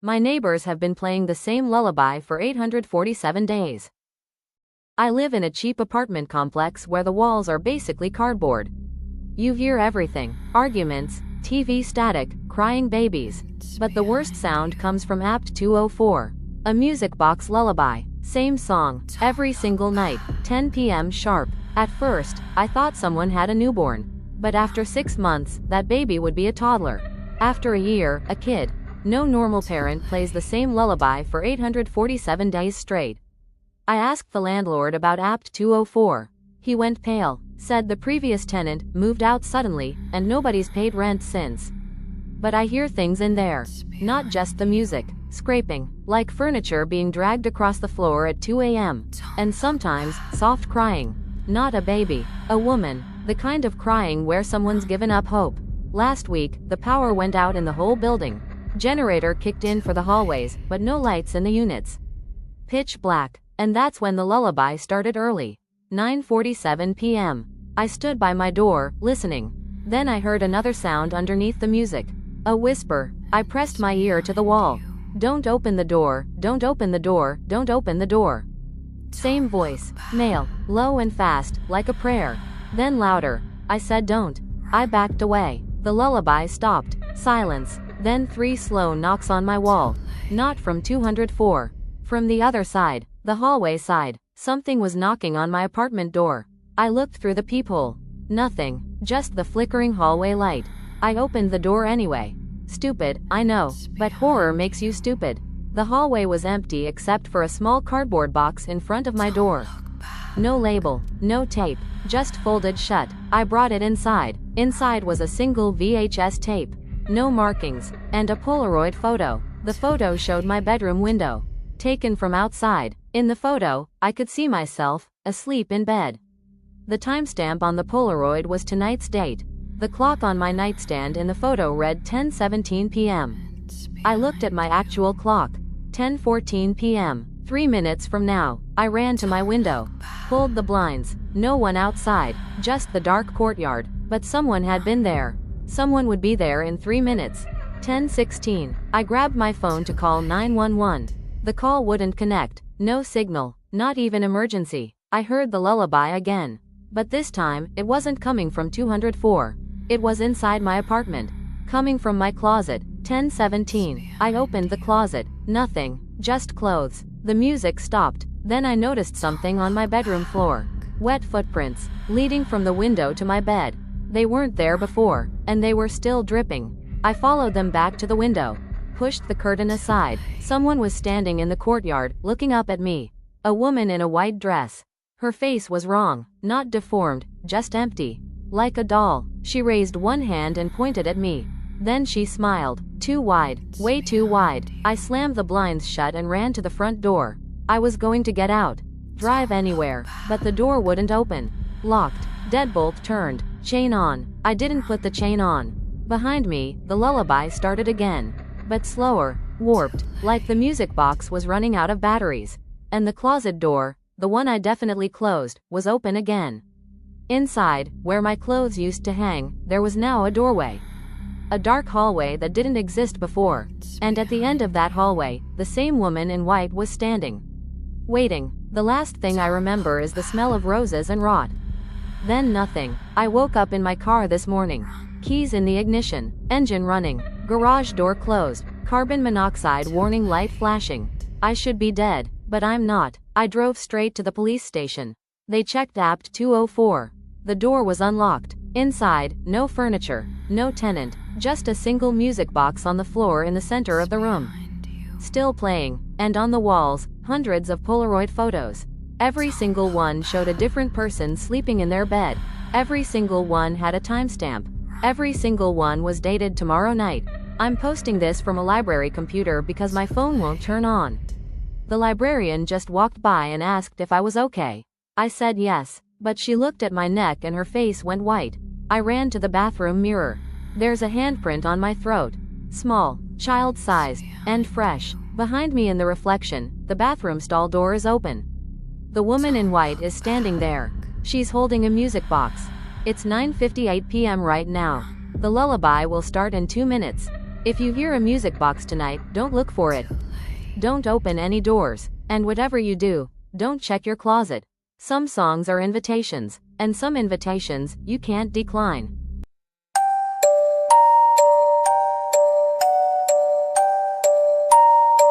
My neighbors have been playing the same lullaby for 847 days. I live in a cheap apartment complex where the walls are basically cardboard. You hear everything: arguments, TV static, crying babies. But the worst sound comes from apt 204. A music box lullaby. Same song, every single night, 10 p.m. sharp. At first, I thought someone had a newborn. But after 6 months, that baby would be a toddler. After a year, a kid. No normal parent plays the same lullaby for 847 days straight. I asked the landlord about apt 204. He went pale, said the previous tenant moved out suddenly, and nobody's paid rent since. But I hear things in there. Not just the music. Scraping, like furniture being dragged across the floor at 2 a.m. And sometimes, soft crying. Not a baby, a woman. The kind of crying where someone's given up hope. Last week, the power went out in the whole building. Generator kicked in for the hallways, but no lights in the units. Pitch black. And that's when the lullaby started early. 9:47 p.m. I stood by my door, listening. Then I heard another sound underneath the music. A whisper. I pressed my ear to the wall. Don't open the door, don't open the door, don't open the door. Same voice, male, low and fast, like a prayer. Then louder. I said don't. I backed away. The lullaby stopped. Silence. Then 3 slow knocks on my wall. Not from 204. From the other side, the hallway side. Something was knocking on my apartment door. I looked through the peephole. Nothing, just the flickering hallway light. I opened the door anyway. Stupid, I know, but horror makes you stupid. The hallway was empty except for a small cardboard box in front of my door. No label, no tape, just folded shut. I brought it inside. Inside was a single VHS tape. No markings, and a Polaroid photo. The photo showed my bedroom window. Taken from outside. In the photo, I could see myself, asleep in bed. The timestamp on the Polaroid was tonight's date. The clock on my nightstand in the photo read 10:17 p.m. I looked at my actual clock. 10:14 p.m. 3 minutes from now. I ran to my window. Pulled the blinds. No one outside, just the dark courtyard. But someone had been there. Someone would be there in 3 minutes. 10:16. I grabbed my phone to call 911. The call wouldn't connect. No signal. Not even emergency. I heard the lullaby again. But this time, it wasn't coming from 204. It was inside my apartment. Coming from my closet. 10:17. I opened the closet. Nothing. Just clothes. The music stopped. Then I noticed something on my bedroom floor. Wet footprints. Leading from the window to my bed. They weren't there before. And they were still dripping. I followed them back to the window. Pushed the curtain aside. Someone was standing in the courtyard, looking up at me. A woman in a white dress. Her face was wrong. Not deformed. Just empty. Like a doll. She raised one hand and pointed at me. Then she smiled. Too wide. Way too wide. I slammed the blinds shut and ran to the front door. I was going to get out. Drive anywhere. But the door wouldn't open. Locked. Deadbolt turned. Chain on. I didn't put the chain on. Behind me, the lullaby started again. But slower. Warped. Like the music box was running out of batteries. And the closet door, the one I definitely closed, was open again. Inside, where my clothes used to hang, there was now a doorway. A dark hallway that didn't exist before. And at the end of that hallway, the same woman in white was standing. Waiting. The last thing I remember is the smell of roses and rot. Then nothing. I woke up in my car this morning. Keys in the ignition. Engine running. Garage door closed. Carbon monoxide warning light flashing. I should be dead, but I'm not. I drove straight to the police station. They checked apt 204. The door was unlocked. Inside, no furniture, no tenant, just a single music box on the floor in the center of the room. Still playing, and on the walls, hundreds of Polaroid photos. Every single one showed a different person sleeping in their bed. Every single one had a timestamp. Every single one was dated tomorrow night. I'm posting this from a library computer because my phone won't turn on. The librarian just walked by and asked if I was okay. I said yes, but she looked at my neck and her face went white. I ran to the bathroom mirror. There's a handprint on my throat. Small, child-sized, and fresh. Behind me in the reflection, the bathroom stall door is open. The woman in white is standing there. She's holding a music box. It's 9:58 p.m. right now. The lullaby will start in 2 minutes. If you hear a music box tonight, don't look for it. Don't open any doors. And whatever you do, don't check your closet. Some songs are invitations, and some invitations you can't decline.